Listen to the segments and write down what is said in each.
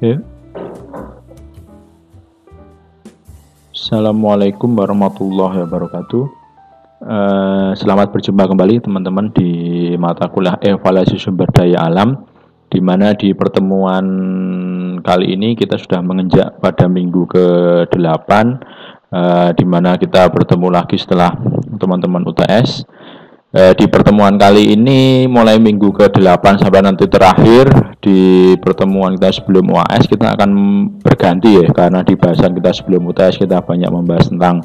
Ya. Assalamualaikum warahmatullahi wabarakatuh. Selamat berjumpa kembali teman-teman di mata kuliah evaluasi sumber daya alam, di mana di pertemuan kali ini kita sudah menginjak pada minggu ke-8, di mana kita bertemu lagi setelah teman-teman UTS. Di pertemuan kali ini mulai minggu ke-8 sampai nanti terakhir di pertemuan kita sebelum UAS kita akan berganti ya, karena di bahasan kita sebelum UTS kita banyak membahas tentang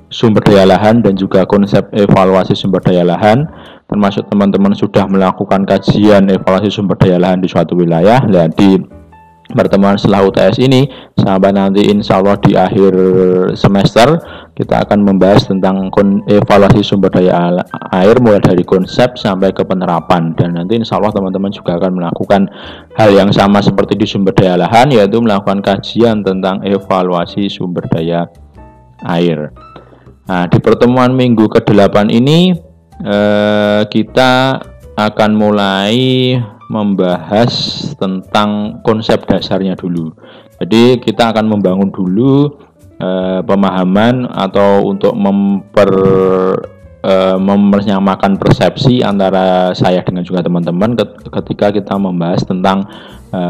sumber daya lahan dan juga konsep evaluasi sumber daya lahan, termasuk teman-teman sudah melakukan kajian evaluasi sumber daya lahan di suatu wilayah. Dan di pertemuan setelah UTS ini sampai nanti insya Allah di akhir semester kita akan membahas tentang evaluasi sumber daya air mulai dari konsep sampai ke penerapan, dan nanti insya Allah teman-teman juga akan melakukan hal yang sama seperti di sumber daya lahan, yaitu melakukan kajian tentang evaluasi sumber daya air. Nah, di pertemuan minggu ke-8 ini kita akan mulai membahas tentang konsep dasarnya dulu. Jadi kita akan membangun dulu pemahaman atau untuk menyamakan persepsi antara saya dengan juga teman-teman ketika kita membahas tentang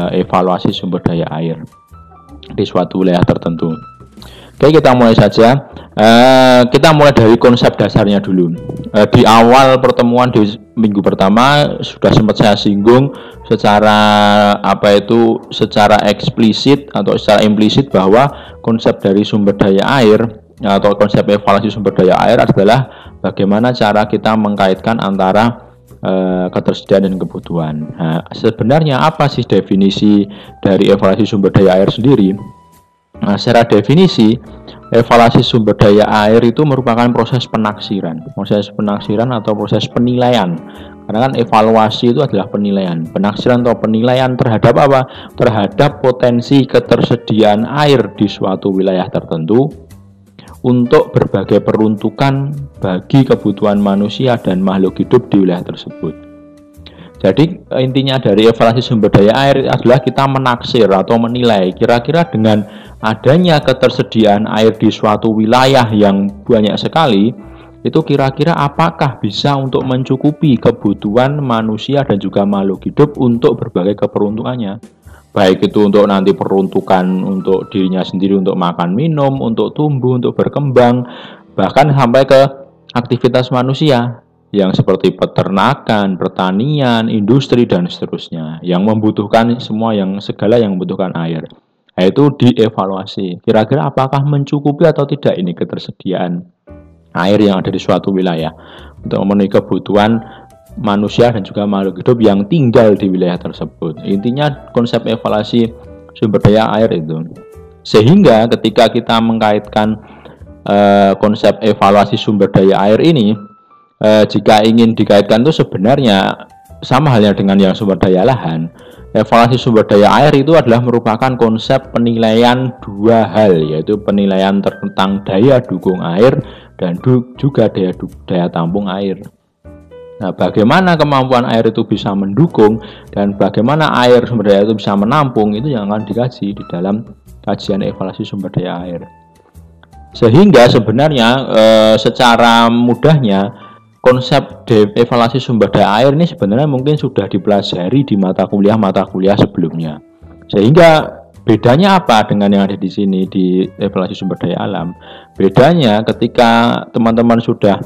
evaluasi sumber daya air di suatu wilayah tertentu. Oke, kita mulai saja. Kita mulai dari konsep dasarnya dulu. Di awal pertemuan di minggu pertama sudah sempat saya singgung secara secara eksplisit atau secara implisit bahwa konsep dari sumber daya air atau konsep evaluasi sumber daya air adalah bagaimana cara kita mengkaitkan antara ketersediaan dan kebutuhan. Nah, sebenarnya apa sih definisi dari evaluasi sumber daya air sendiri? Nah, secara definisi, evaluasi sumber daya air itu merupakan proses penaksiran atau proses penilaian. Karena kan evaluasi itu adalah penilaian, penaksiran atau penilaian terhadap apa? Terhadap potensi ketersediaan air di suatu wilayah tertentu untuk berbagai peruntukan bagi kebutuhan manusia dan makhluk hidup di wilayah tersebut. Jadi intinya dari evaluasi sumber daya air adalah kita menaksir atau menilai kira-kira dengan adanya ketersediaan air di suatu wilayah yang banyak sekali, itu kira-kira apakah bisa untuk mencukupi kebutuhan manusia dan juga makhluk hidup untuk berbagai keperuntukannya. Baik itu untuk nanti peruntukan untuk dirinya sendiri, untuk makan minum, untuk tumbuh, untuk berkembang, bahkan sampai ke aktivitas manusia yang seperti peternakan, pertanian, industri dan seterusnya, yang membutuhkan segala yang membutuhkan air. Nah, itu dievaluasi. Kira-kira apakah mencukupi atau tidak ini ketersediaan air yang ada di suatu wilayah untuk memenuhi kebutuhan manusia dan juga makhluk hidup yang tinggal di wilayah tersebut. Intinya konsep evaluasi sumber daya air itu. Sehingga ketika kita mengkaitkan konsep evaluasi sumber daya air ini, jika ingin dikaitkan itu sebenarnya sama halnya dengan yang sumber daya lahan. Evaluasi sumber daya air itu adalah merupakan konsep penilaian dua hal, yaitu penilaian tentang daya dukung air dan juga daya tampung air. Nah, bagaimana kemampuan air itu bisa mendukung dan bagaimana air sumber daya itu bisa menampung, itu yang akan dikaji di dalam kajian evaluasi sumber daya air. Sehingga sebenarnya secara mudahnya konsep evaluasi sumber daya air ini sebenarnya mungkin sudah dipelajari di mata kuliah sebelumnya. Sehingga bedanya apa dengan yang ada di sini di evaluasi sumber daya alam? Bedanya ketika teman-teman sudah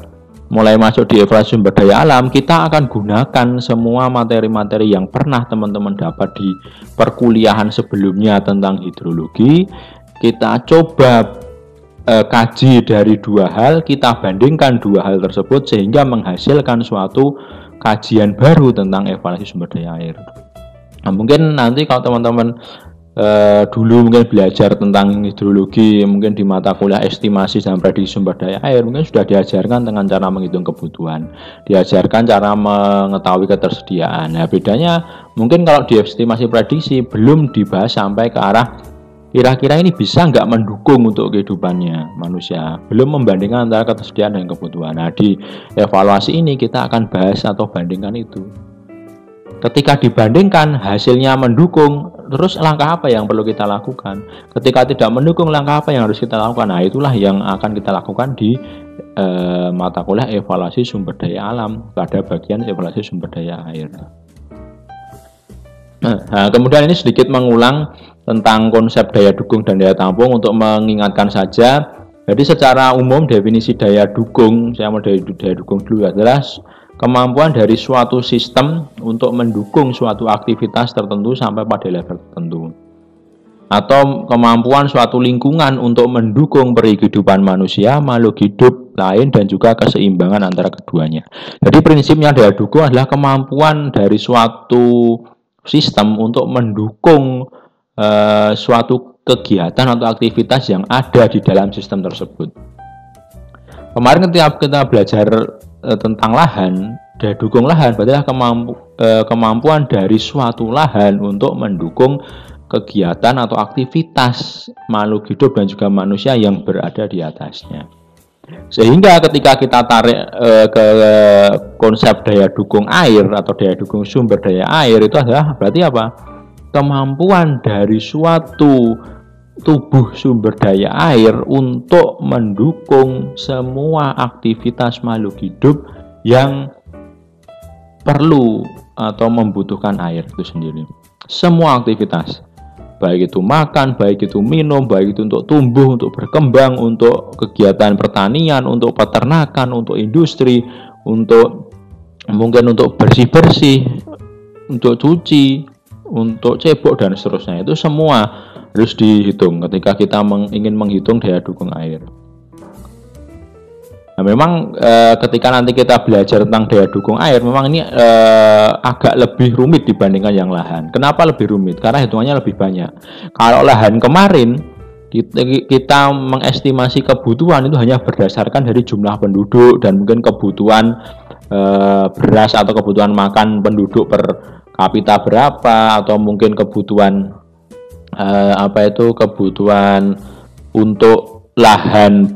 mulai masuk di evaluasi sumber daya alam, kita akan gunakan semua materi-materi yang pernah teman-teman dapat di perkuliahan sebelumnya tentang hidrologi. Kita coba kaji dari dua hal, kita bandingkan dua hal tersebut sehingga menghasilkan suatu kajian baru tentang evaluasi sumber daya air. Nah, mungkin nanti kalau teman-teman dulu mungkin belajar tentang hidrologi, mungkin di mata kuliah estimasi dan prediksi sumber daya air, mungkin sudah diajarkan dengan cara menghitung kebutuhan, diajarkan cara mengetahui ketersediaan. Nah, bedanya mungkin kalau di estimasi prediksi belum dibahas sampai ke arah kira-kira ini bisa nggak mendukung untuk kehidupannya manusia, belum membandingkan antara ketersediaan dan kebutuhan. Nah, di evaluasi ini kita akan bahas atau bandingkan itu. Ketika dibandingkan hasilnya mendukung, Terus langkah apa yang perlu kita lakukan? Ketika tidak mendukung, langkah apa yang harus kita lakukan? Nah, itulah yang akan kita lakukan di mata kuliah evaluasi sumber daya alam pada bagian evaluasi sumber daya air. Nah, kemudian ini sedikit mengulang tentang konsep daya dukung dan daya tampung untuk mengingatkan saja. Jadi secara umum definisi daya dukung, saya mau daya dukung dulu adalah kemampuan dari suatu sistem untuk mendukung suatu aktivitas tertentu sampai pada level tertentu. Atau kemampuan suatu lingkungan untuk mendukung kehidupan manusia, makhluk hidup lain, dan juga keseimbangan antara keduanya. Jadi prinsipnya daya dukung adalah kemampuan dari suatu sistem untuk mendukung suatu kegiatan atau aktivitas yang ada di dalam sistem tersebut. Kemarin ketika kita belajar tentang lahan, daya dukung lahan berarti kemampuan dari suatu lahan untuk mendukung kegiatan atau aktivitas makhluk hidup dan juga manusia yang berada di atasnya. Sehingga ketika kita tarik ke konsep daya dukung air atau daya dukung sumber daya air, itu adalah berarti apa? Kemampuan dari suatu tubuh sumber daya air untuk mendukung semua aktivitas makhluk hidup yang perlu atau membutuhkan air itu sendiri. Semua aktivitas, baik itu makan, baik itu minum, baik itu untuk tumbuh, untuk berkembang, untuk kegiatan pertanian, untuk peternakan, untuk industri, untuk mungkin untuk bersih-bersih, untuk cuci, untuk cebok dan seterusnya. Itu semua harus dihitung ketika kita ingin menghitung daya dukung air. Nah, memang ketika nanti kita belajar tentang daya dukung air, memang ini agak lebih rumit dibandingkan yang lahan. Kenapa lebih rumit? Karena hitungannya lebih banyak. Kalau lahan kemarin, kita mengestimasi kebutuhan itu hanya berdasarkan dari jumlah penduduk dan mungkin kebutuhan beras atau kebutuhan makan penduduk per kapita berapa, atau mungkin kebutuhan kebutuhan untuk lahan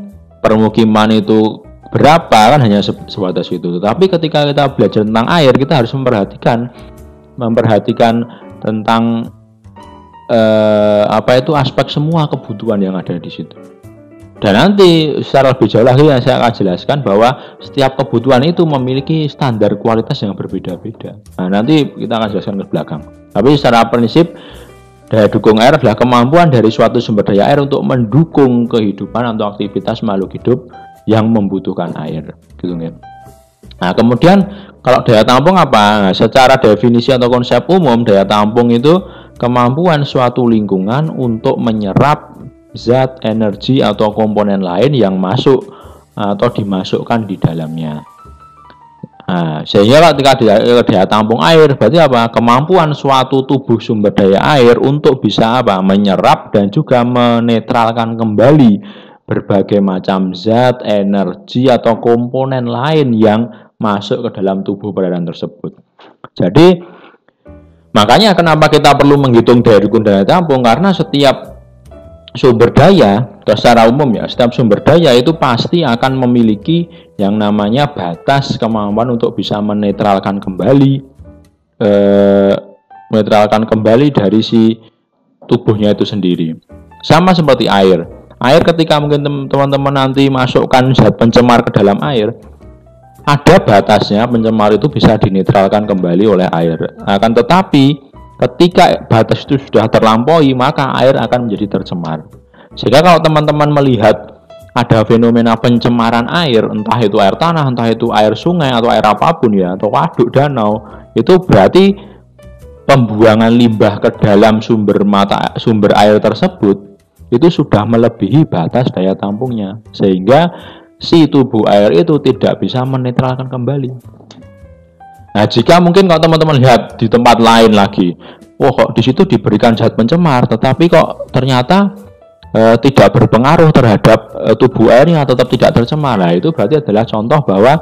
permukiman itu berapa, kan hanya sebatas itu. Tapi ketika kita belajar tentang air, kita harus memperhatikan tentang aspek semua kebutuhan yang ada di situ. Dan nanti secara lebih jauh lagi saya akan jelaskan bahwa setiap kebutuhan itu memiliki standar kualitas yang berbeda-beda. Nah, nanti kita akan jelaskan ke belakang. Tapi secara prinsip, daya dukung air adalah kemampuan dari suatu sumber daya air untuk mendukung kehidupan atau aktivitas makhluk hidup yang membutuhkan air, gitu kan. Nah, kemudian kalau daya tampung apa? Nah, secara definisi atau konsep umum, daya tampung itu kemampuan suatu lingkungan untuk menyerap zat, energi atau komponen lain yang masuk atau dimasukkan di dalamnya. Nah, sehingga ketika daya tampung air berarti apa? Kemampuan suatu tubuh sumber daya air untuk bisa menyerap dan juga menetralkan kembali berbagai macam zat, energi atau komponen lain yang masuk ke dalam tubuh badan tersebut. Jadi makanya kenapa kita perlu menghitung daya dukung daya tampung, karena setiap sumber daya secara umum setiap sumber daya itu pasti akan memiliki yang namanya batas kemampuan untuk bisa menetralkan kembali dari si tubuhnya itu sendiri. Sama seperti air. Air ketika mungkin teman-teman nanti masukkan zat pencemar ke dalam air, ada batasnya pencemar itu bisa dinetralkan kembali oleh air. Akan tetapi ketika batas itu sudah terlampaui, maka air akan menjadi tercemar. Sehingga kalau teman-teman melihat ada fenomena pencemaran air, entah itu air tanah, entah itu air sungai atau air apapun atau waduk, danau, itu berarti pembuangan limbah ke dalam sumber air tersebut itu sudah melebihi batas daya tampungnya, sehingga si tubuh air itu tidak bisa menetralkan kembali. Nah, jika mungkin kalau teman-teman lihat di tempat lain lagi, kok di situ diberikan zat pencemar, tetapi kok ternyata tidak berpengaruh terhadap tubuh airnya, tetap tidak tercemar. Nah, itu berarti adalah contoh bahwa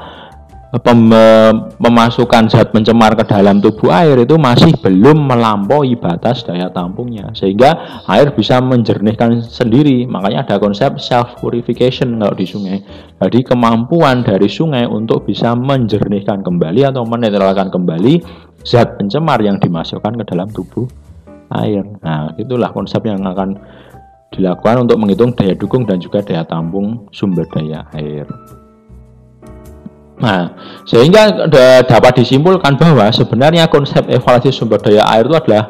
memasukkan zat pencemar ke dalam tubuh air itu masih belum melampaui batas daya tampungnya, sehingga air bisa menjernihkan sendiri. Makanya ada konsep self purification kalau di sungai. Jadi kemampuan dari sungai untuk bisa menjernihkan kembali atau menetralkan kembali zat pencemar yang dimasukkan ke dalam tubuh air. Nah, itulah konsep yang akan dilakukan untuk menghitung daya dukung dan juga daya tampung sumber daya air. Nah, sehingga dapat disimpulkan bahwa sebenarnya konsep evaluasi sumber daya air itu adalah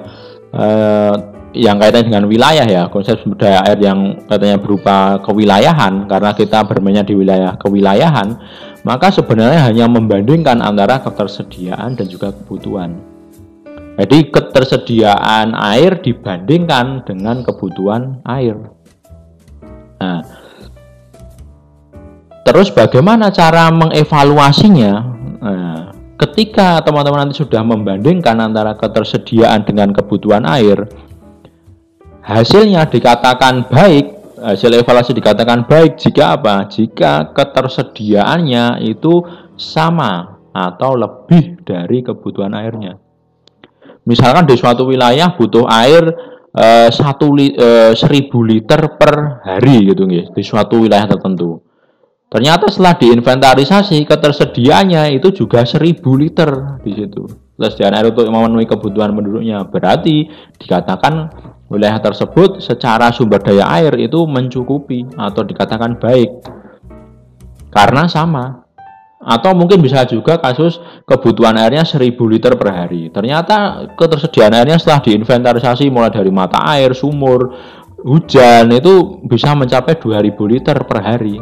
yang kaitannya dengan wilayah ya, konsep sumber daya air yang katanya berupa kewilayahan, karena kita bermainnya di wilayah kewilayahan, maka sebenarnya hanya membandingkan antara ketersediaan dan juga kebutuhan. Jadi ketersediaan air dibandingkan dengan kebutuhan air. Nah, terus bagaimana cara mengevaluasinya? Nah, ketika teman-teman nanti sudah membandingkan antara ketersediaan dengan kebutuhan air, hasilnya dikatakan baik, hasil evaluasi dikatakan baik jika apa? Jika ketersediaannya itu sama atau lebih dari kebutuhan airnya. Misalkan di suatu wilayah butuh air 1.000 liter per hari gitu guys, di suatu wilayah tertentu. Ternyata setelah diinventarisasi ketersediaannya itu juga 1.000 liter di situ. Ketersediaan air untuk memenuhi kebutuhan penduduknya. Berarti dikatakan wilayah tersebut secara sumber daya air itu mencukupi atau dikatakan baik. Karena sama. Atau mungkin bisa juga kasus kebutuhan airnya 1.000 liter per hari. Ternyata ketersediaan airnya setelah diinventarisasi mulai dari mata air, sumur, hujan itu bisa mencapai 2.000 liter per hari.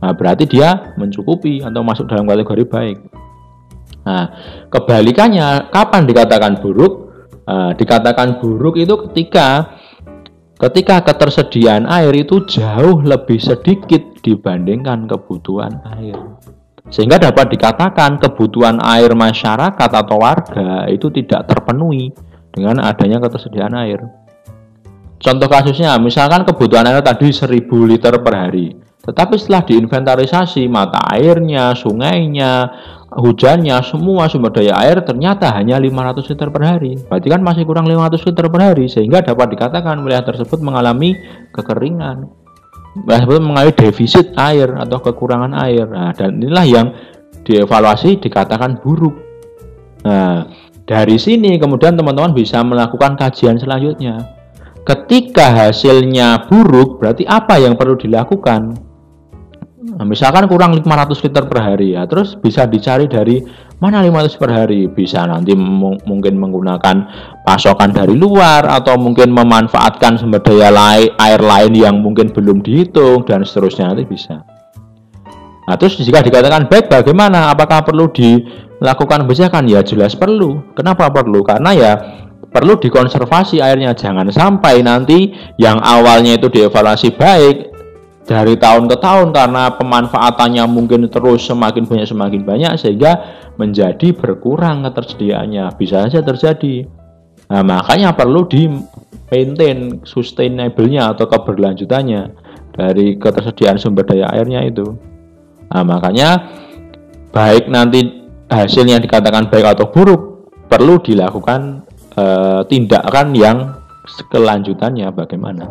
Nah, berarti dia mencukupi atau masuk dalam kategori baik. Nah, kebalikannya, kapan dikatakan buruk? Dikatakan buruk itu ketika ketersediaan air itu jauh lebih sedikit dibandingkan kebutuhan air. Sehingga dapat dikatakan kebutuhan air masyarakat atau warga itu tidak terpenuhi dengan adanya ketersediaan air. Contoh kasusnya, misalkan kebutuhan air tadi 1.000 liter per hari. Tetapi setelah diinventarisasi mata airnya, sungainya, hujannya, semua sumber daya air ternyata hanya 500 liter per hari. Berarti kan masih kurang 500 liter per hari, sehingga dapat dikatakan wilayah tersebut mengalami kekeringan. Wilayah tersebut mengalami defisit air atau kekurangan air. Nah, dan inilah yang dievaluasi dikatakan buruk. Nah, dari sini kemudian teman-teman bisa melakukan kajian selanjutnya. Ketika hasilnya buruk, berarti apa yang perlu dilakukan? Nah, misalkan kurang 500 liter per hari ya, terus bisa dicari dari mana 500 per hari. Bisa nanti mungkin menggunakan pasokan dari luar, atau mungkin memanfaatkan sumber daya air lain yang mungkin belum dihitung, dan seterusnya nanti bisa. Nah, terus jika dikatakan baik, bagaimana? Apakah perlu dilakukan kebijakan? Ya jelas perlu. Kenapa perlu? Karena ya perlu dikonservasi airnya. Jangan sampai nanti yang awalnya itu dievaluasi baik dari tahun ke tahun karena pemanfaatannya mungkin terus semakin banyak sehingga menjadi berkurang ketersediaannya. Bisa saja terjadi. Nah, makanya perlu di maintain sustainable-nya atau keberlanjutannya dari ketersediaan sumber daya airnya itu. Nah, makanya baik nanti hasilnya dikatakan baik atau buruk, perlu dilakukan tindakan yang kelanjutannya bagaimana.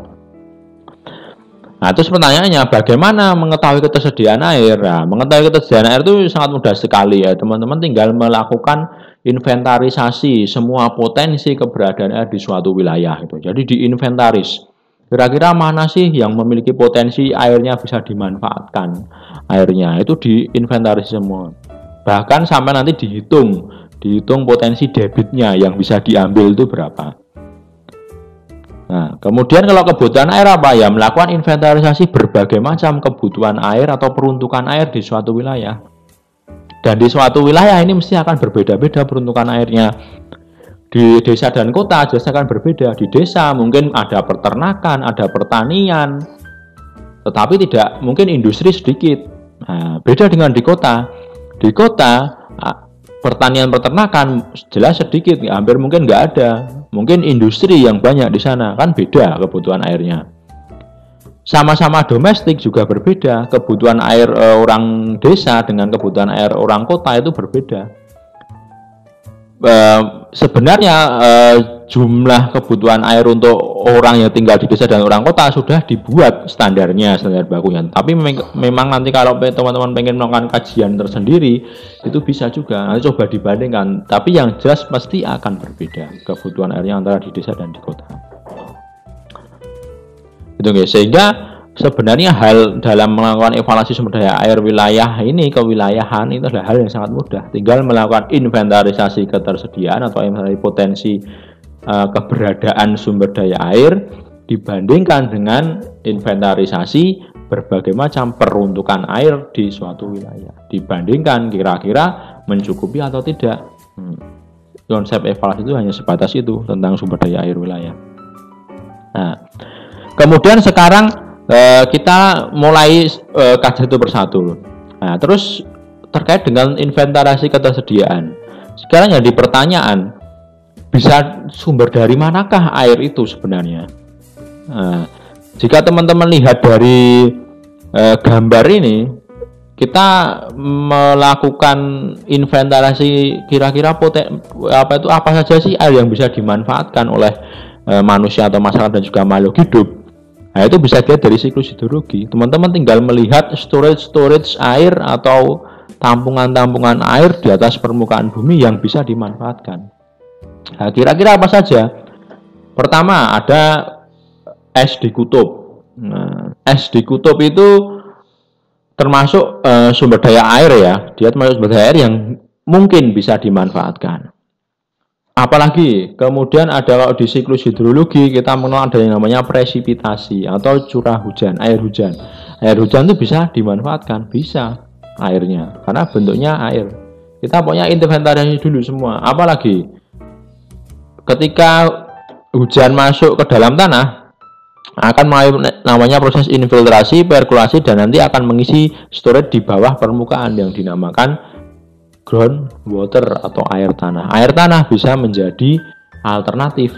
Nah, terus pertanyaannya, bagaimana mengetahui ketersediaan air? Nah, mengetahui ketersediaan air itu sangat mudah sekali ya. Teman-teman tinggal melakukan inventarisasi semua potensi keberadaan air di suatu wilayah itu. Jadi diinventaris. Kira-kira mana sih yang memiliki potensi airnya bisa dimanfaatkan? Airnya itu diinventaris semua. Bahkan sampai nanti dihitung potensi debitnya yang bisa diambil itu berapa. Nah, kemudian kalau kebutuhan air apa? Ya melakukan inventarisasi berbagai macam kebutuhan air atau peruntukan air di suatu wilayah. Dan di suatu wilayah ini mesti akan berbeda-beda peruntukan airnya. Di desa dan kota jelas akan berbeda. Di desa mungkin ada peternakan, ada pertanian, tetapi tidak mungkin industri sedikit. Nah, beda dengan di kota. Di kota pertanian peternakan jelas sedikit, hampir mungkin nggak ada. Mungkin industri yang banyak di sana, kan beda kebutuhan airnya. Sama-sama domestik juga berbeda. Kebutuhan air orang desa dengan kebutuhan air orang kota itu berbeda. Sebenarnya jumlah kebutuhan air untuk orang yang tinggal di desa dan orang kota sudah dibuat standarnya, standar bakunya. Tapi memang nanti kalau teman-teman pengen melakukan kajian tersendiri itu bisa juga, nanti coba dibandingkan. Tapi yang jelas pasti akan berbeda kebutuhan airnya antara di desa dan di kota. Itu guys, sehingga sebenarnya hal dalam melakukan evaluasi sumber daya air wilayah ini, kewilayahan itu adalah hal yang sangat mudah. Tinggal melakukan inventarisasi ketersediaan atau inventarisasi potensi keberadaan sumber daya air dibandingkan dengan inventarisasi berbagai macam peruntukan air di suatu wilayah, dibandingkan kira-kira mencukupi atau tidak. Konsep evaluasi itu hanya sebatas itu tentang sumber daya air wilayah. Nah, kemudian sekarang kita mulai kaji satu persatu. Nah, terus terkait dengan inventarisasi ketersediaan. Sekarang yang pertanyaan, bisa sumber dari manakah air itu sebenarnya? Nah, jika teman-teman lihat dari gambar ini, kita melakukan inventarisasi kira-kira apa saja sih air yang bisa dimanfaatkan oleh manusia atau masyarakat dan juga makhluk hidup. Nah, itu bisa dilihat dari siklus hidrologi. Teman-teman tinggal melihat storage air atau tampungan-tampungan air di atas permukaan bumi yang bisa dimanfaatkan. Nah, kira-kira apa saja? Pertama, ada es di kutub. Nah, es di kutub itu termasuk sumber daya air ya. Dia termasuk sumber daya air yang mungkin bisa dimanfaatkan. Apalagi kemudian ada kalau di siklus hidrologi kita mengenal ada yang namanya presipitasi atau curah hujan, air hujan. Air hujan itu bisa dimanfaatkan, bisa airnya karena bentuknya air. Kita punya inventarisasi dulu semua. Apalagi ketika hujan masuk ke dalam tanah akan namanya proses infiltrasi, perkulasi dan nanti akan mengisi storage di bawah permukaan yang dinamakan ground water atau air tanah. Air tanah bisa menjadi alternatif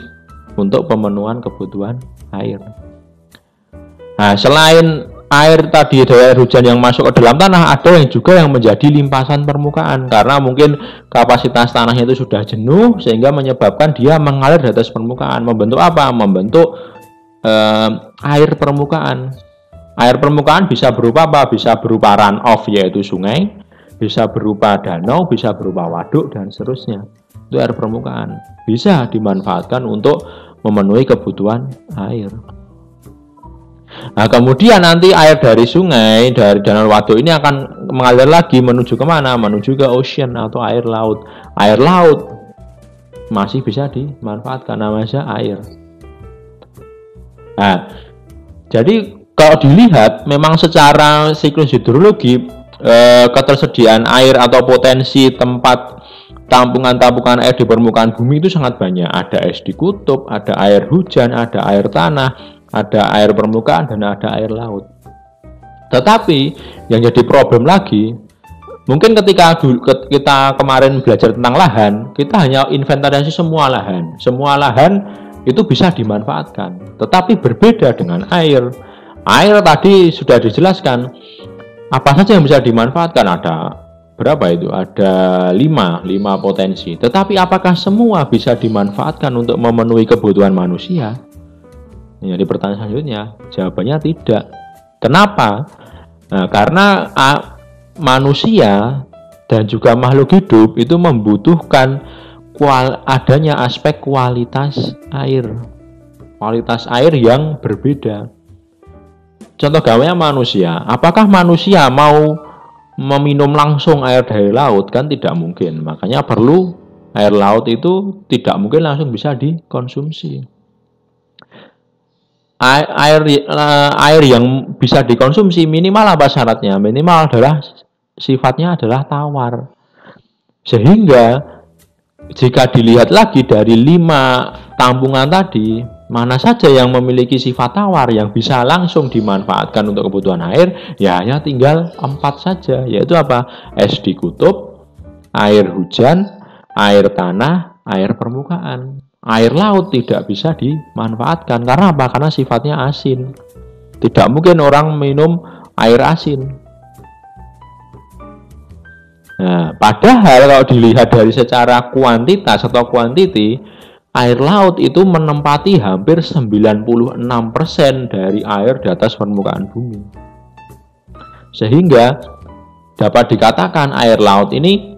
untuk pemenuhan kebutuhan air. Nah, selain air tadi dari air hujan yang masuk ke dalam tanah, ada yang juga yang menjadi limpasan permukaan karena mungkin kapasitas tanahnya itu sudah jenuh sehingga menyebabkan dia mengalir di atas permukaan. Membentuk apa? Membentuk air permukaan. Air permukaan bisa berupa apa? Bisa berupa runoff yaitu sungai, bisa berupa danau, bisa berupa waduk dan seterusnya. Itu air permukaan. Bisa dimanfaatkan untuk memenuhi kebutuhan air. Nah, kemudian nanti air dari sungai, dari danau waduk ini akan mengalir lagi menuju kemana? Menuju ke ocean atau air laut. Air laut masih bisa dimanfaatkan, namanya air. Nah, jadi kalau dilihat memang secara siklus hidrologi ketersediaan air atau potensi tempat tampungan-tampungan air di permukaan bumi itu sangat banyak. Ada es di kutub, ada air hujan, ada air tanah, ada air permukaan dan ada air laut. Tetapi yang jadi problem lagi, mungkin ketika kita kemarin belajar tentang lahan, kita hanya inventarisasi semua lahan. Semua lahan itu bisa dimanfaatkan. Tetapi berbeda dengan air. Air tadi sudah dijelaskan apa saja yang bisa dimanfaatkan. Ada berapa itu? Ada 5 potensi. Tetapi apakah semua bisa dimanfaatkan untuk memenuhi kebutuhan manusia? Jadi pertanyaan selanjutnya, jawabannya tidak. Kenapa? Nah, karena manusia dan juga makhluk hidup itu membutuhkan adanya aspek kualitas air. Kualitas air yang berbeda. Contoh gawanya manusia. Apakah manusia mau meminum langsung air dari laut? Kan tidak mungkin. Makanya perlu air laut itu tidak mungkin langsung bisa dikonsumsi. Air yang bisa dikonsumsi minimal apa syaratnya? Minimal adalah sifatnya adalah tawar. Sehingga jika dilihat lagi dari 5 tampungan tadi, mana saja yang memiliki sifat tawar yang bisa langsung dimanfaatkan untuk kebutuhan air, ya hanya tinggal 4 saja, yaitu apa? Es di kutub, air hujan, air tanah, air permukaan. Air laut tidak bisa dimanfaatkan. Karena apa? Karena sifatnya asin. Tidak mungkin orang minum air asin. Nah, padahal kalau dilihat dari secara kuantitas atau quantity, air laut itu menempati hampir 96% dari air di atas permukaan bumi. Sehingga dapat dikatakan air laut ini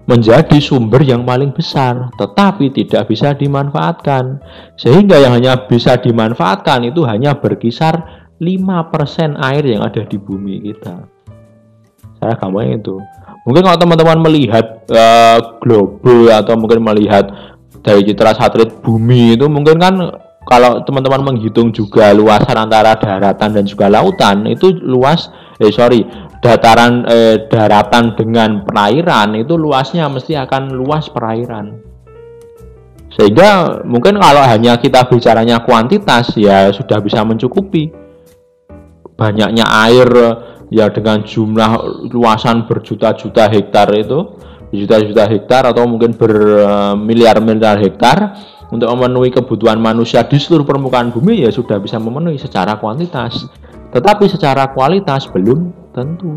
menjadi sumber yang paling besar, tetapi tidak bisa dimanfaatkan. Sehingga yang hanya bisa dimanfaatkan itu hanya berkisar 5% air yang ada di bumi kita. Saya gampangnya itu. Mungkin kalau teman-teman melihat globe atau mungkin melihat dari citra satelit bumi itu, mungkin kan kalau teman-teman menghitung juga luasan antara daratan dan juga lautan, itu luas daratan dengan perairan itu luasnya mesti akan luas perairan. Sehingga mungkin kalau hanya kita bicaranya kuantitas ya sudah bisa mencukupi. Banyaknya air ya dengan jumlah luasan berjuta-juta hektar itu, juta-juta hektar atau mungkin bermiliar-miliar hektar untuk memenuhi kebutuhan manusia di seluruh permukaan bumi ya sudah bisa memenuhi secara kuantitas. Tetapi secara kualitas belum tentu.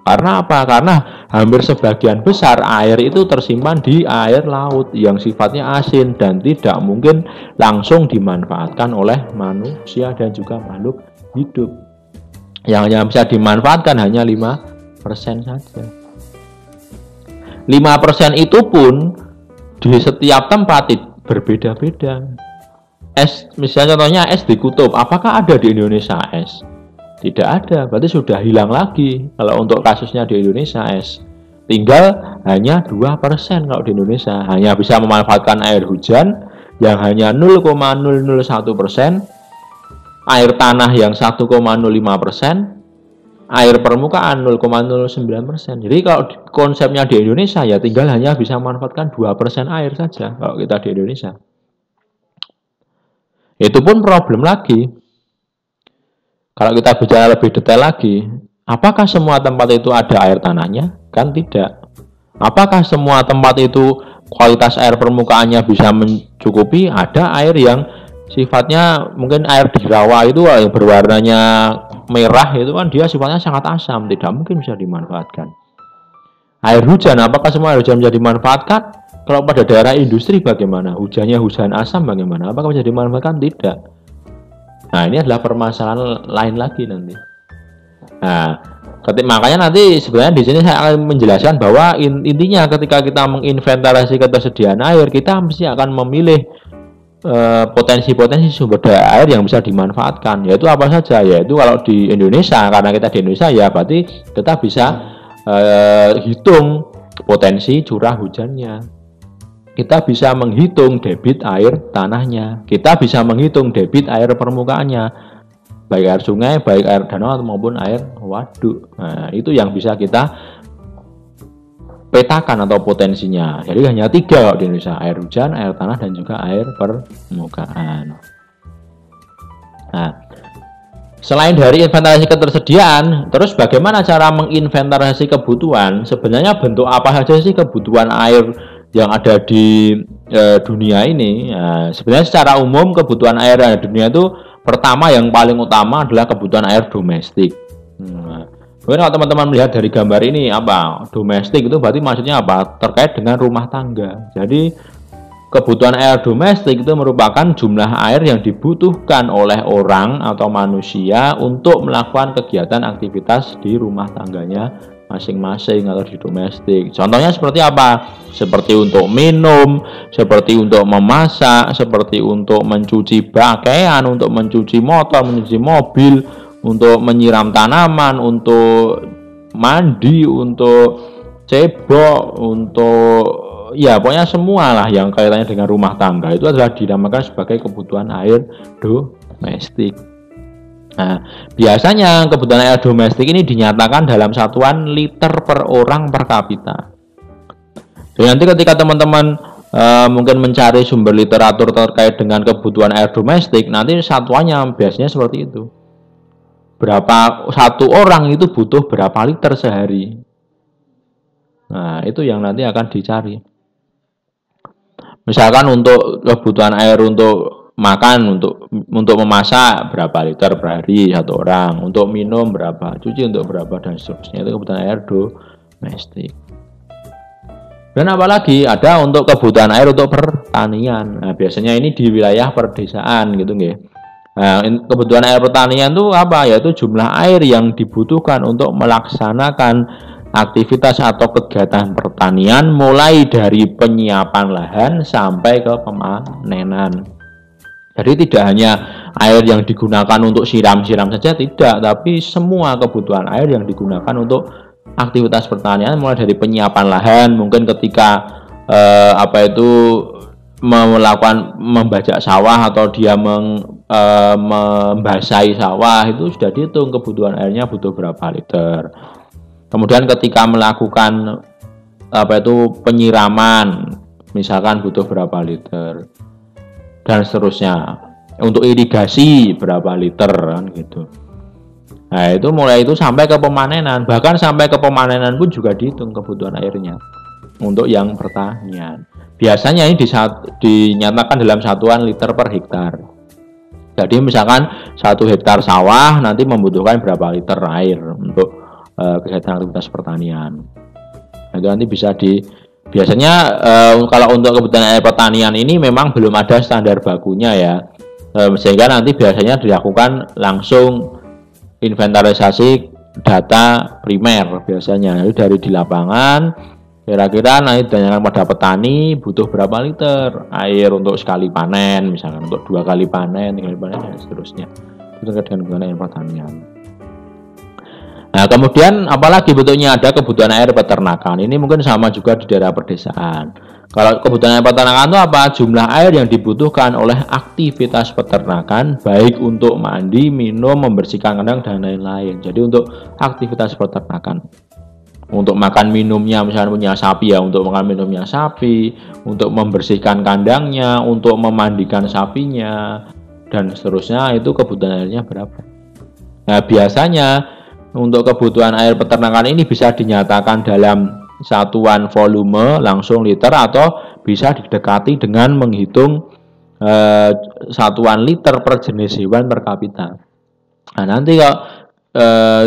Karena apa? Karena hampir sebagian besar air itu tersimpan di air laut yang sifatnya asin dan tidak mungkin langsung dimanfaatkan oleh manusia dan juga makhluk hidup. Yang hanya bisa dimanfaatkan hanya 5% saja. 5% itu pun di setiap tempat berbeda-beda. Es, misalnya contohnya es di kutub, apakah ada di Indonesia es? Tidak ada, berarti sudah hilang lagi kalau untuk kasusnya di Indonesia es. Tinggal hanya 2% kalau di Indonesia, hanya bisa memanfaatkan air hujan yang hanya 0,001%, air tanah yang 1,05%, air permukaan 0,09%. Jadi kalau konsepnya di Indonesia ya tinggal hanya bisa memanfaatkan 2% air saja kalau kita di Indonesia. Itu pun problem lagi. Kalau kita bicara lebih detail lagi, apakah semua tempat itu ada air tanahnya? Kan tidak. Apakah semua tempat itu kualitas air permukaannya bisa mencukupi? Ada air yang sifatnya mungkin air di rawa itu yang berwarnanya merah itu kan dia sifatnya sangat asam, tidak mungkin bisa dimanfaatkan. Air hujan, apakah semua air hujan bisa dimanfaatkan? Kalau pada daerah industri bagaimana? Hujannya hujan asam bagaimana? Apakah bisa dimanfaatkan? Tidak. Nah, ini adalah permasalahan lain lagi nanti. Nah, makanya nanti sebenarnya di sini saya akan menjelaskan bahwa intinya ketika kita menginventarisasi ketersediaan air, kita mesti akan memilih potensi-potensi sumber daya air yang bisa dimanfaatkan. Yaitu apa saja? Yaitu kalau di Indonesia, karena kita di Indonesia ya berarti kita bisa hitung potensi curah hujannya. Kita bisa menghitung debit air tanahnya. Kita bisa menghitung debit air permukaannya. Baik air sungai, baik air danau maupun air waduk. Nah, itu yang bisa kita petakan atau potensinya. Jadi hanya 3 kalau di Indonesia. Air hujan, air tanah, dan juga air permukaan. Nah, selain dari inventarisasi ketersediaan, terus bagaimana cara menginventarisasi kebutuhan? Sebenarnya bentuk apa saja sih kebutuhan air yang ada di dunia ini? Sebenarnya secara umum kebutuhan air di dunia itu pertama yang paling utama adalah kebutuhan air domestik. Mungkin kalau teman-teman melihat dari gambar ini apa domestik itu berarti maksudnya apa? Terkait dengan rumah tangga. Jadi kebutuhan air domestik itu merupakan jumlah air yang dibutuhkan oleh orang atau manusia untuk melakukan kegiatan aktivitas di rumah tangganya masing-masing atau di domestik. Contohnya seperti apa? Seperti untuk minum, seperti untuk memasak, seperti untuk mencuci pakaian, untuk mencuci motor, mencuci mobil, untuk menyiram tanaman, untuk mandi, untuk cebok, untuk ya pokoknya semua lah yang kaitannya dengan rumah tangga itu adalah dinamakan sebagai kebutuhan air domestik. Nah, biasanya kebutuhan air domestik ini dinyatakan dalam satuan liter per orang per kapita. Dan nanti ketika teman-teman mungkin mencari sumber literatur terkait dengan kebutuhan air domestik, nanti satuannya biasanya seperti itu. Berapa satu orang itu butuh berapa liter sehari? Nah, itu yang nanti akan dicari. Misalkan untuk kebutuhan air untuk makan, untuk memasak berapa liter per hari satu orang, untuk minum berapa, cuci untuk berapa dan seterusnya, itu kebutuhan air domestik. Dan apalagi ada untuk kebutuhan air untuk pertanian. Nah, biasanya ini di wilayah perdesaan gitu nggih. Nah, kebutuhan air pertanian itu apa? Yaitu jumlah air yang dibutuhkan untuk melaksanakan aktivitas atau kegiatan pertanian mulai dari penyiapan lahan sampai ke pemanenan. Jadi tidak hanya air yang digunakan untuk siram-siram saja, tidak, tapi semua kebutuhan air yang digunakan untuk aktivitas pertanian mulai dari penyiapan lahan, mungkin ketika melakukan membajak sawah atau dia membasahi sawah, itu sudah dihitung kebutuhan airnya butuh berapa liter. Kemudian ketika melakukan penyiraman, misalkan butuh berapa liter, dan seterusnya. Untuk irigasi berapa liter kan gitu. Nah, itu mulai itu sampai ke pemanenan, bahkan sampai ke pemanenan pun juga dihitung kebutuhan airnya untuk yang pertanian. Biasanya ini dinyatakan dalam satuan liter per hektar. Jadi misalkan 1 hektar sawah nanti membutuhkan berapa liter air untuk kegiatan aktivitas pertanian. Nah, itu nanti bisa biasanya kalau untuk kebutuhan air pertanian ini memang belum ada standar bakunya ya, sehingga nanti biasanya dilakukan langsung inventarisasi data primer biasanya. Jadi dari di lapangan kira-kira nanti ditanyakan pada petani butuh berapa liter air untuk sekali panen, misalkan untuk 2 kali panen, 3 kali panen dan seterusnya. Itu terkait dengan kebutuhan air pertanian. Nah, kemudian apalagi bentuknya ada kebutuhan air peternakan. Ini mungkin sama juga di daerah perdesaan. Kalau kebutuhan air peternakan itu apa? Jumlah air yang dibutuhkan oleh aktivitas peternakan, baik untuk mandi, minum, membersihkan kandang, dan lain-lain. Jadi untuk aktivitas peternakan. Untuk makan minumnya, misalnya punya sapi ya, untuk makan minumnya sapi, untuk membersihkan kandangnya, untuk memandikan sapinya, dan seterusnya, itu kebutuhan airnya berapa. Nah, biasanya untuk kebutuhan air peternakan ini bisa dinyatakan dalam satuan volume langsung liter, atau bisa didekati dengan menghitung satuan liter per jenis hewan per kapita. Nah, nanti kalau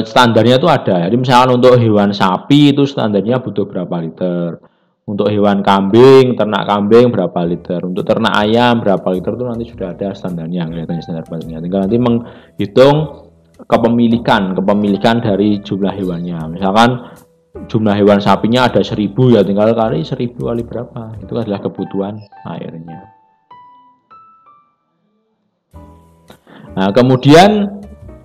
standarnya itu ada. Jadi misalkan untuk hewan sapi itu standarnya butuh berapa liter. Untuk hewan kambing, ternak kambing berapa liter. Untuk ternak ayam berapa liter, itu nanti sudah ada standarnya, kelihatannya standar bakunya. Tinggal nanti menghitung kepemilikan dari jumlah hewannya. Misalkan jumlah hewan sapinya ada 1000 ya, tinggal kali 1000 kali berapa, itu adalah kebutuhan airnya. Nah, kemudian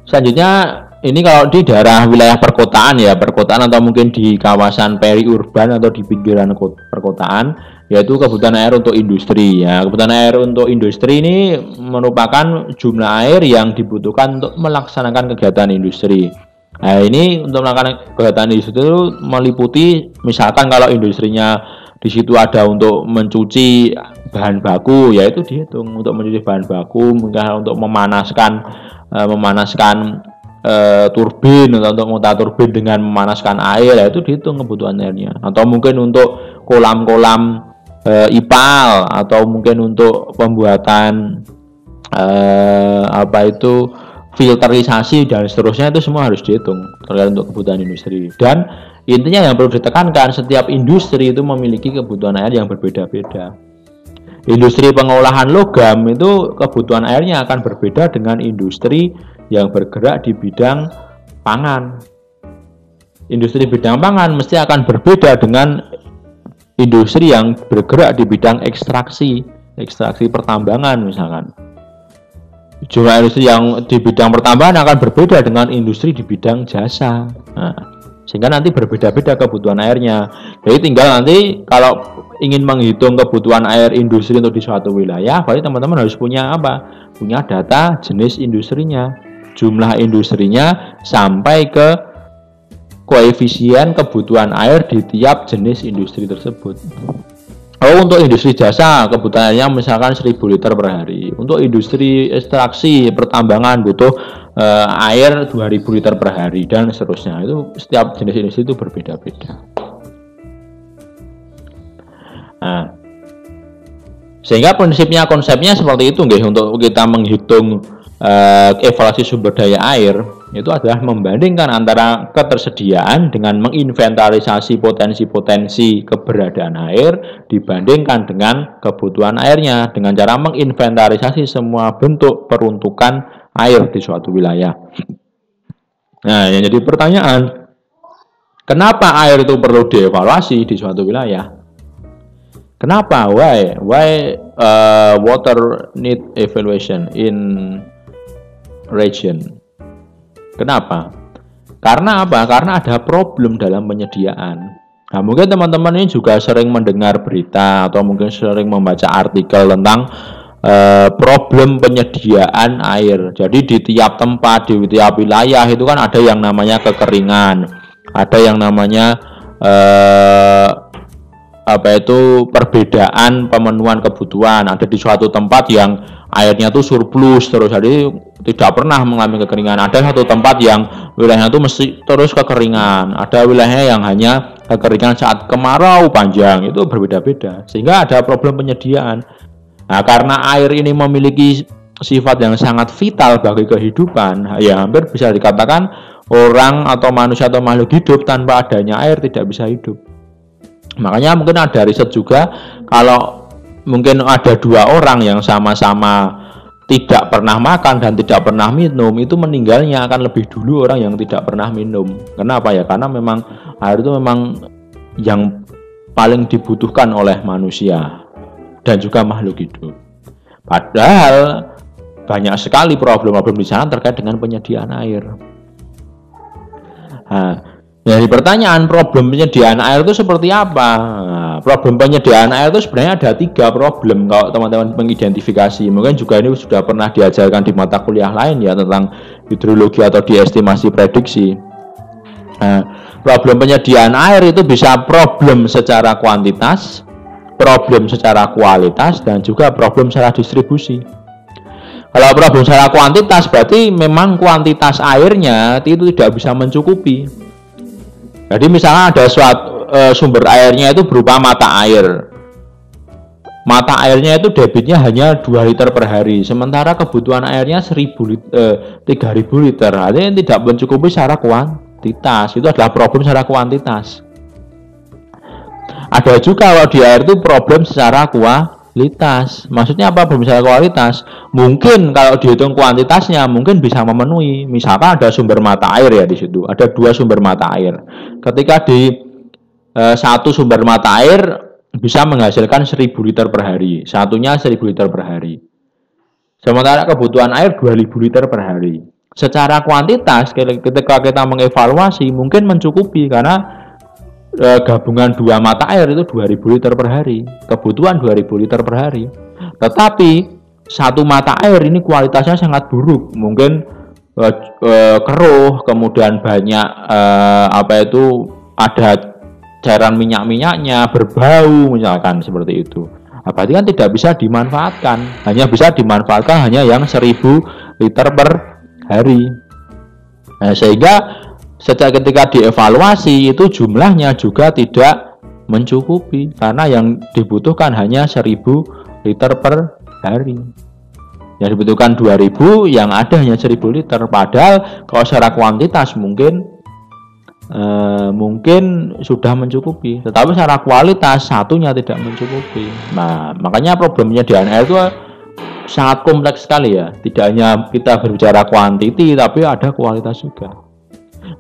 selanjutnya ini kalau di daerah wilayah perkotaan ya, perkotaan atau mungkin di kawasan periurban atau di pinggiran perkotaan, yaitu kebutuhan air untuk industri ya. Kebutuhan air untuk industri ini merupakan jumlah air yang dibutuhkan untuk melaksanakan kegiatan industri. Nah, ini untuk melakukan kegiatan industri itu meliputi misalkan kalau industrinya di situ ada untuk mencuci bahan baku, yaitu dihitung untuk mencuci bahan baku, mungkin untuk memanaskan turbin, atau untuk memutar turbin dengan memanaskan air, yaitu dihitung kebutuhan airnya. Atau mungkin untuk kolam-kolam IPAL, atau mungkin untuk pembuatan filterisasi dan seterusnya, itu semua harus dihitung terkait untuk kebutuhan industri. Dan intinya yang perlu ditekankan, setiap industri itu memiliki kebutuhan air yang berbeda-beda. Industri pengolahan logam itu kebutuhan airnya akan berbeda dengan industri yang bergerak di bidang pangan. Industri bidang pangan mesti akan berbeda dengan industri yang bergerak di bidang ekstraksi pertambangan misalkan. Jumlah industri yang di bidang pertambangan akan berbeda dengan industri di bidang jasa. Nah, sehingga nanti berbeda-beda kebutuhan airnya. Jadi tinggal nanti kalau ingin menghitung kebutuhan air industri untuk di suatu wilayah, berarti teman-teman harus punya apa? Punya data jenis industrinya, jumlah industrinya, sampai ke koefisien kebutuhan air di tiap jenis industri tersebut. Oh, untuk industri jasa kebutuhan airnya misalkan 1000 liter per hari. Untuk industri ekstraksi pertambangan butuh air 2000 liter per hari dan seterusnya. Itu setiap jenis industri itu berbeda-beda. Nah, sehingga konsepnya seperti itu nggih, untuk kita menghitung evaluasi sumber daya air itu adalah membandingkan antara ketersediaan dengan menginventarisasi potensi-potensi keberadaan air dibandingkan dengan kebutuhan airnya dengan cara menginventarisasi semua bentuk peruntukan air di suatu wilayah. Nah, yang jadi pertanyaan, kenapa air itu perlu dievaluasi di suatu wilayah? Kenapa? Why water need evaluation in region? Kenapa? Karena apa? Karena ada problem dalam penyediaan. Nah, mungkin teman-teman ini juga sering mendengar berita atau mungkin sering membaca artikel tentang problem penyediaan air. Jadi di tiap tempat, di tiap wilayah itu kan ada yang namanya kekeringan, ada yang namanya perbedaan pemenuhan kebutuhan. Ada di suatu tempat yang airnya tuh surplus terus, jadi tidak pernah mengalami kekeringan. Ada satu tempat yang wilayahnya tuh mesti terus kekeringan. Ada wilayah yang hanya kekeringan saat kemarau panjang, itu berbeda-beda. Sehingga ada problem penyediaan. Nah, karena air ini memiliki sifat yang sangat vital bagi kehidupan, ya hampir bisa dikatakan orang atau manusia atau makhluk hidup tanpa adanya air tidak bisa hidup. Makanya mungkin ada riset juga, kalau mungkin ada dua orang yang sama-sama tidak pernah makan dan tidak pernah minum, itu meninggalnya akan lebih dulu orang yang tidak pernah minum. Kenapa ya? Karena memang air itu memang yang paling dibutuhkan oleh manusia dan juga makhluk hidup. Padahal banyak sekali problem-problem di sana terkait dengan penyediaan air. Nah, jadi pertanyaan, problem penyediaan air itu seperti apa? Nah, problem penyediaan air itu sebenarnya ada 3 problem kalau teman-teman mengidentifikasi. Mungkin juga ini sudah pernah diajarkan di mata kuliah lain ya, tentang hidrologi atau di estimasi prediksi. Nah, problem penyediaan air itu bisa problem secara kuantitas, problem secara kualitas, dan juga problem secara distribusi. Kalau problem secara kuantitas berarti memang kuantitas airnya itu tidak bisa mencukupi. Jadi misalnya ada suatu sumber airnya itu berupa mata air. Mata airnya itu debitnya hanya 2 liter per hari, sementara kebutuhan airnya 3.000 liter. Artinya tidak mencukupi secara kuantitas. Itu adalah problem secara kuantitas. Ada juga kalau di air itu problem secara kualitas. Maksudnya apa problem secara kualitas? Mungkin kalau dihitung kuantitasnya mungkin bisa memenuhi. Misalkan ada sumber mata air ya di situ. Ada 2 sumber mata air. Ketika di satu sumber mata air bisa menghasilkan 1.000 liter per hari. Satunya 1.000 liter per hari. Sementara kebutuhan air 2.000 liter per hari. Secara kuantitas ketika kita mengevaluasi mungkin mencukupi karena gabungan 2 mata air itu 2.000 liter per hari, kebutuhan 2.000 liter per hari. Tetapi satu mata air ini kualitasnya sangat buruk, mungkin keruh, kemudian banyak ada cairan minyak-minyaknya, berbau misalkan seperti itu. Nah, berarti kan tidak bisa dimanfaatkan, hanya bisa dimanfaatkan hanya yang 1.000 liter per hari. Nah, sehingga sejak ketika dievaluasi itu jumlahnya juga tidak mencukupi karena yang dibutuhkan hanya 1.000 liter per hari. Yang dibutuhkan 2.000, yang ada hanya 1.000 liter. Padahal kalau secara kuantitas mungkin sudah mencukupi, tetapi secara kualitas satunya tidak mencukupi. Nah, makanya problem penyediaan air itu sangat kompleks sekali ya. Tidak hanya kita berbicara kuantiti, tapi ada kualitas juga.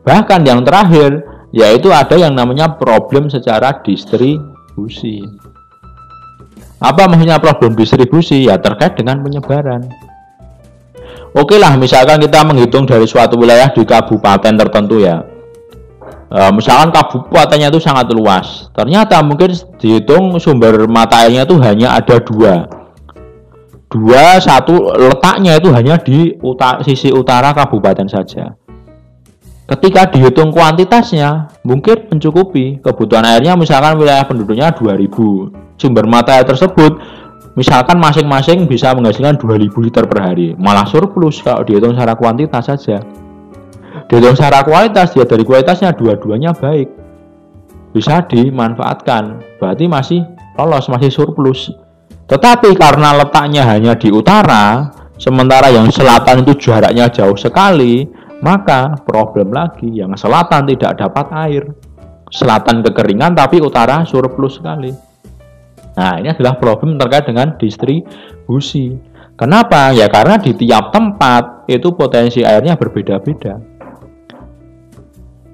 Bahkan yang terakhir yaitu ada yang namanya problem secara distribusi. Apa maksudnya problem distribusi? Ya terkait dengan penyebaran. Oke lah, misalkan kita menghitung dari suatu wilayah di kabupaten tertentu ya. Misalkan kabupatennya itu sangat luas. Ternyata mungkin dihitung sumber mata airnya itu hanya ada 2. Satu letaknya itu hanya di sisi utara kabupaten saja. Ketika dihitung kuantitasnya mungkin mencukupi kebutuhan airnya, misalkan wilayah penduduknya 2.000, sumber mata air tersebut misalkan masing-masing bisa menghasilkan 2.000 liter per hari, malah surplus kalau dihitung secara kuantitas saja. Dihitung secara kualitas, ya dari kualitasnya dua-duanya baik, bisa dimanfaatkan, berarti masih lolos, masih surplus. Tetapi karena letaknya hanya di utara, sementara yang selatan itu jaraknya jauh sekali, maka problem lagi yang selatan tidak dapat air. Selatan kekeringan tapi utara surplus sekali. Nah, ini adalah problem terkait dengan distribusi. Kenapa? Ya karena di tiap tempat itu potensi airnya berbeda-beda.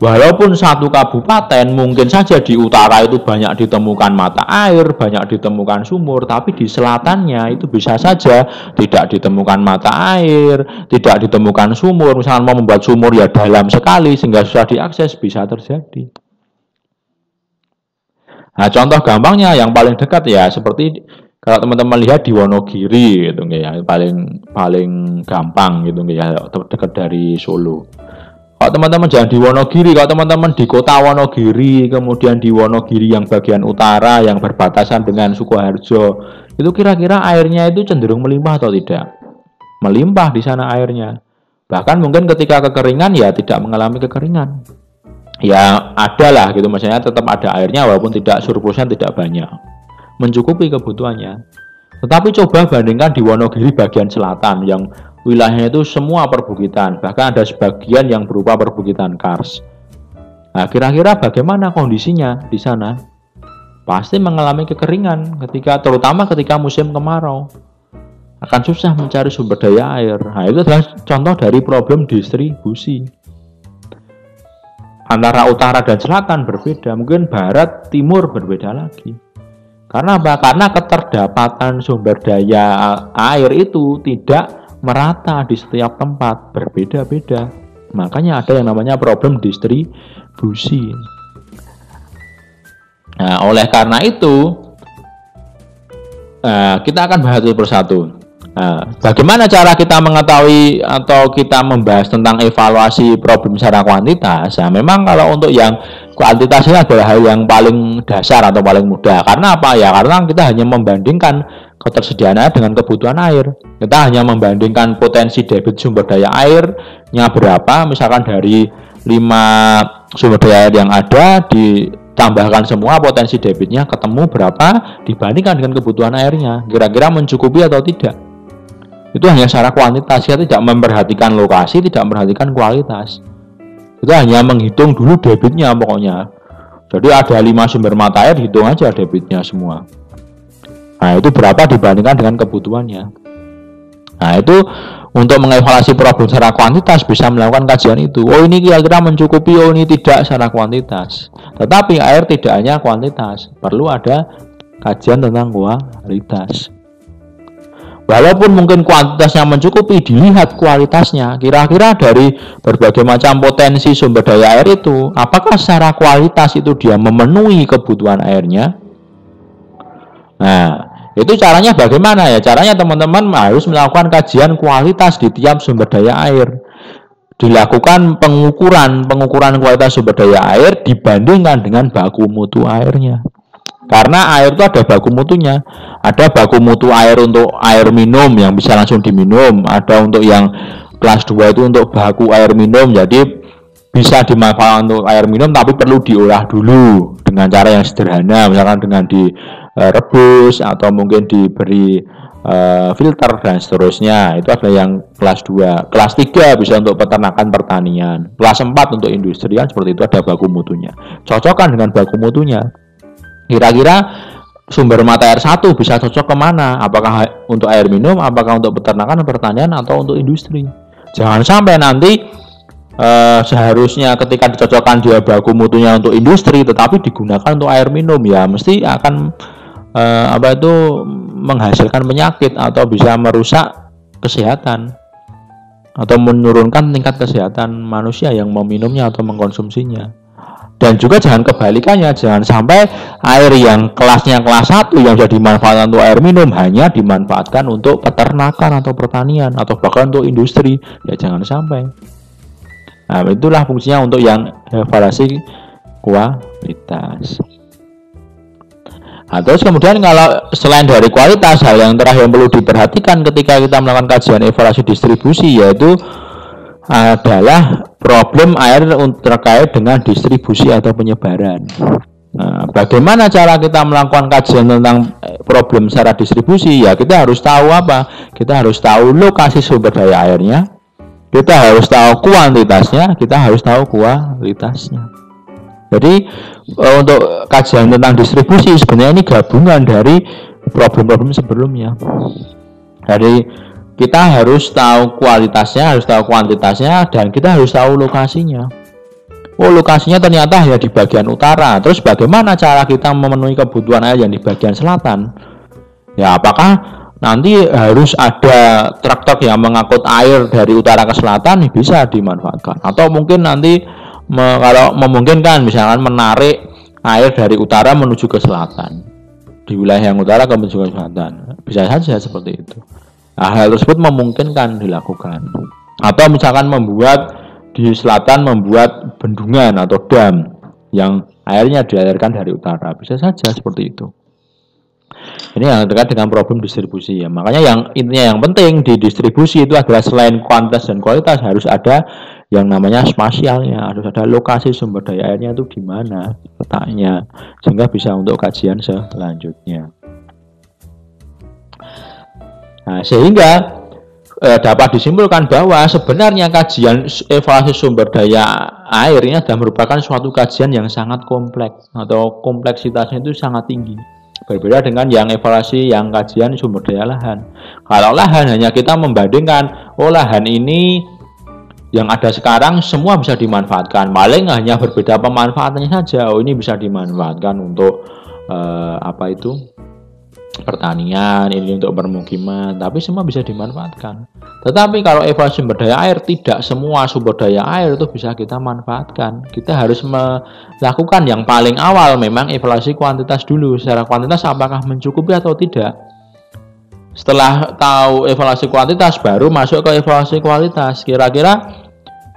Walaupun satu kabupaten mungkin saja di utara itu banyak ditemukan mata air, banyak ditemukan sumur, tapi di selatannya itu bisa saja tidak ditemukan mata air, tidak ditemukan sumur. Misalnya mau membuat sumur ya dalam sekali sehingga susah diakses, bisa terjadi. Nah, contoh gampangnya yang paling dekat ya seperti kalau teman-teman lihat di Wonogiri gitu ya, paling gampang gitu ya, dekat dari Solo. Kalau teman-teman jangan di Wonogiri, kalau teman-teman di kota Wonogiri, kemudian di Wonogiri yang bagian utara yang berbatasan dengan Sukoharjo, itu kira-kira airnya itu cenderung melimpah atau tidak? Melimpah di sana airnya. Bahkan mungkin ketika kekeringan ya tidak mengalami kekeringan. Ya ada lah gitu, maksudnya tetap ada airnya walaupun tidak surplusnya tidak banyak. Mencukupi kebutuhannya. Tetapi coba bandingkan di Wonogiri bagian selatan yang wilayahnya itu semua perbukitan, bahkan ada sebagian yang berupa perbukitan kars. Nah, kira-kira bagaimana kondisinya di sana? Pasti mengalami kekeringan terutama ketika musim kemarau. Akan susah mencari sumber daya air. Nah, itu adalah contoh dari problem distribusi. Antara utara dan selatan berbeda, mungkin barat timur berbeda lagi. Karena apa? Karena keterdapatan sumber daya air itu tidak merata di setiap tempat, berbeda-beda. Makanya ada yang namanya problem distribusi. Nah, oleh karena itu kita akan bahas satu persatu. Bagaimana cara kita mengetahui atau kita membahas tentang evaluasi problem secara kuantitas? Nah, memang kalau untuk yang kuantitas ini adalah hal yang paling dasar atau paling mudah. Karena apa ya? Karena kita hanya membandingkan ketersediaan air dengan kebutuhan air. Kita hanya membandingkan potensi debit sumber daya airnya berapa, misalkan dari 5 sumber daya air yang ada ditambahkan semua potensi debitnya ketemu berapa dibandingkan dengan kebutuhan airnya. Kira-kira mencukupi atau tidak? Itu hanya secara kuantitas, kita tidak memperhatikan lokasi, tidak memperhatikan kualitas. Kita hanya menghitung dulu debitnya pokoknya. Jadi ada 5 sumber mata air, hitung aja debitnya semua. Nah, itu berapa dibandingkan dengan kebutuhannya. Nah, itu untuk mengevaluasi problem secara kuantitas bisa melakukan kajian itu. Oh, ini kira-kira mencukupi, oh ini tidak secara kuantitas. Tetapi air tidak hanya kuantitas, perlu ada kajian tentang kualitas. Walaupun mungkin kuantitasnya mencukupi, dilihat kualitasnya. Kira-kira dari berbagai macam potensi sumber daya air itu, apakah secara kualitas itu dia memenuhi kebutuhan airnya? Nah, itu caranya bagaimana ya? Caranya teman-teman harus melakukan kajian kualitas di tiap sumber daya air. Dilakukan pengukuran kualitas sumber daya air dibandingkan dengan baku mutu airnya. Karena air itu ada baku mutunya. Ada baku mutu air untuk air minum yang bisa langsung diminum. Ada untuk yang kelas 2 itu untuk baku air minum. Jadi bisa dimanfaatkan untuk air minum tapi perlu diolah dulu dengan cara yang sederhana. Misalkan dengan direbus atau mungkin diberi filter dan seterusnya. Itu ada yang kelas 2. Kelas 3 bisa untuk peternakan pertanian. Kelas 4 untuk industri kan seperti itu, ada baku mutunya. Cocokkan dengan baku mutunya. Kira-kira sumber mata air satu bisa cocok kemana? Apakah untuk air minum, apakah untuk peternakan, pertanian, atau untuk industri? Jangan sampai nanti seharusnya ketika dicocokkan dia baku mutunya untuk industri, tetapi digunakan untuk air minum, ya mesti akan menghasilkan penyakit atau bisa merusak kesehatan atau menurunkan tingkat kesehatan manusia yang meminumnya atau mengkonsumsinya. Dan juga jangan kebalikannya, jangan sampai air yang kelasnya kelas 1 yang bisa dimanfaatkan untuk air minum hanya dimanfaatkan untuk peternakan atau pertanian atau bahkan untuk industri. Ya jangan sampai. Nah, itulah fungsinya untuk yang evaluasi kualitas. Nah, terus kemudian kalau selain dari kualitas, hal yang terakhir yang perlu diperhatikan ketika kita melakukan kajian evaluasi distribusi yaitu adalah problem air terkait dengan distribusi atau penyebaran. Nah, bagaimana cara kita melakukan kajian tentang problem secara distribusi? Ya kita harus tahu apa? Kita harus tahu lokasi sumber daya airnya, kita harus tahu kuantitasnya, kita harus tahu kualitasnya. Jadi untuk kajian tentang distribusi sebenarnya ini gabungan dari problem-problem sebelumnya. Jadi kita harus tahu kualitasnya, harus tahu kuantitasnya, dan kita harus tahu lokasinya. Oh, lokasinya ternyata hanya di bagian utara. Terus bagaimana cara kita memenuhi kebutuhan air yang di bagian selatan? Ya, apakah nanti harus ada truk-truk yang mengangkut air dari utara ke selatan? Bisa dimanfaatkan. Atau mungkin nanti kalau memungkinkan misalkan menarik air dari utara menuju ke selatan. Di wilayah yang utara ke menuju ke selatan. Bisa saja seperti itu. Nah, hal tersebut memungkinkan dilakukan. Atau misalkan di selatan membuat bendungan atau dam yang airnya dialirkan dari utara, bisa saja seperti itu. Ini yang terkait dengan problem distribusi ya. Makanya yang penting di distribusi itu adalah selain kuantitas dan kualitas harus ada yang namanya spasialnya, harus ada lokasi sumber daya airnya itu di mana letaknya, sehingga bisa untuk kajian selanjutnya. Nah, sehingga dapat disimpulkan bahwa sebenarnya kajian evaluasi sumber daya air ini adalah merupakan suatu kajian yang sangat kompleks atau kompleksitasnya itu sangat tinggi. Berbeda dengan yang evaluasi yang kajian sumber daya lahan. Kalau lahan hanya kita membandingkan, oh lahan ini yang ada sekarang semua bisa dimanfaatkan. Paling hanya berbeda pemanfaatannya saja. Oh ini bisa dimanfaatkan untuk pertanian, ini untuk permukiman, tapi semua bisa dimanfaatkan. Tetapi kalau evaluasi sumber daya air, tidak semua sumber daya air itu bisa kita manfaatkan. Kita harus melakukan yang paling awal memang evaluasi kuantitas dulu. Secara kuantitas apakah mencukupi atau tidak. Setelah tahu evaluasi kuantitas, baru masuk ke evaluasi kualitas. Kira-kira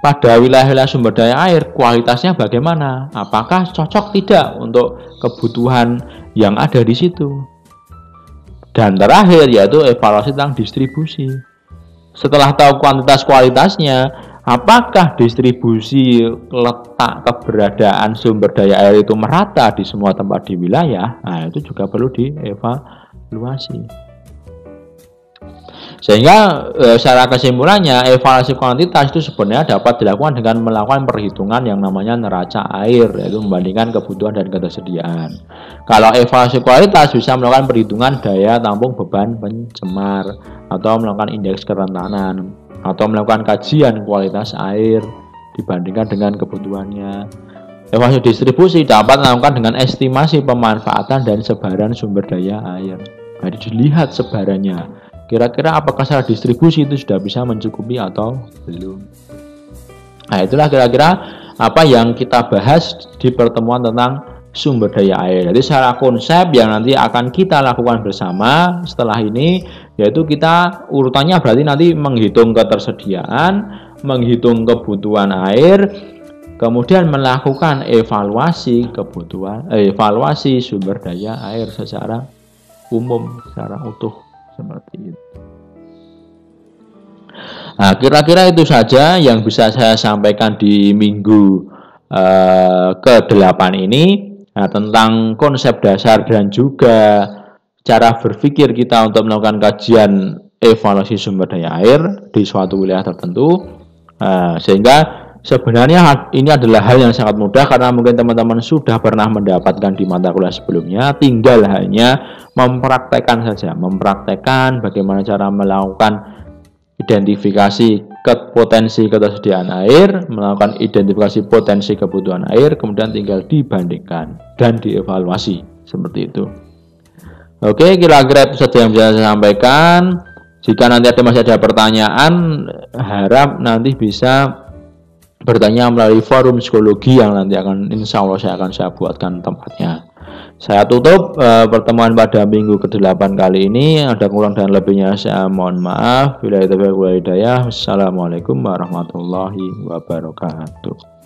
pada wilayah-wilayah sumber daya air, kualitasnya bagaimana? Apakah cocok tidak untuk kebutuhan yang ada di situ? Dan terakhir yaitu evaluasi tentang distribusi. Setelah tahu kuantitas kualitasnya, apakah distribusi letak keberadaan sumber daya air itu merata di semua tempat di wilayah? Nah, itu juga perlu dievaluasi. Sehingga secara kesimpulannya evaluasi kuantitas itu sebenarnya dapat dilakukan dengan melakukan perhitungan yang namanya neraca air, yaitu membandingkan kebutuhan dan ketersediaan. Kalau evaluasi kualitas bisa melakukan perhitungan daya tampung beban pencemar, atau melakukan indeks kerentanan, atau melakukan kajian kualitas air dibandingkan dengan kebutuhannya. Evaluasi distribusi dapat dilakukan dengan estimasi pemanfaatan dan sebaran sumber daya air. Jadi dilihat sebarannya. Kira-kira apakah secara distribusi itu sudah bisa mencukupi atau belum. Nah itulah kira-kira apa yang kita bahas di pertemuan tentang sumber daya air. Jadi secara konsep yang nanti akan kita lakukan bersama setelah ini, yaitu kita urutannya berarti nanti menghitung ketersediaan, menghitung kebutuhan air, kemudian melakukan evaluasi evaluasi sumber daya air secara umum, secara utuh. Seperti itu. Nah, kira-kira itu saja yang bisa saya sampaikan di minggu ke-8 ini tentang konsep dasar dan juga cara berpikir kita untuk melakukan kajian evaluasi sumber daya air di suatu wilayah tertentu. Sehingga sebenarnya ini adalah hal yang sangat mudah karena mungkin teman-teman sudah pernah mendapatkan di mata kuliah sebelumnya, tinggal hanya mempraktekkan saja, mempraktekkan bagaimana cara melakukan identifikasi potensi ketersediaan air, melakukan identifikasi potensi kebutuhan air, kemudian tinggal dibandingkan dan dievaluasi seperti itu. Oke, kira-kira itu saja yang bisa saya sampaikan. Jika nanti masih ada pertanyaan, harap nanti bisa bertanya melalui forum psikologi yang nanti insya Allah saya buatkan tempatnya. Saya tutup pertemuan pada minggu ke-8 kali ini. Ada kurang dan lebihnya saya mohon maaf. Wassalamualaikum warahmatullahi wabarakatuh.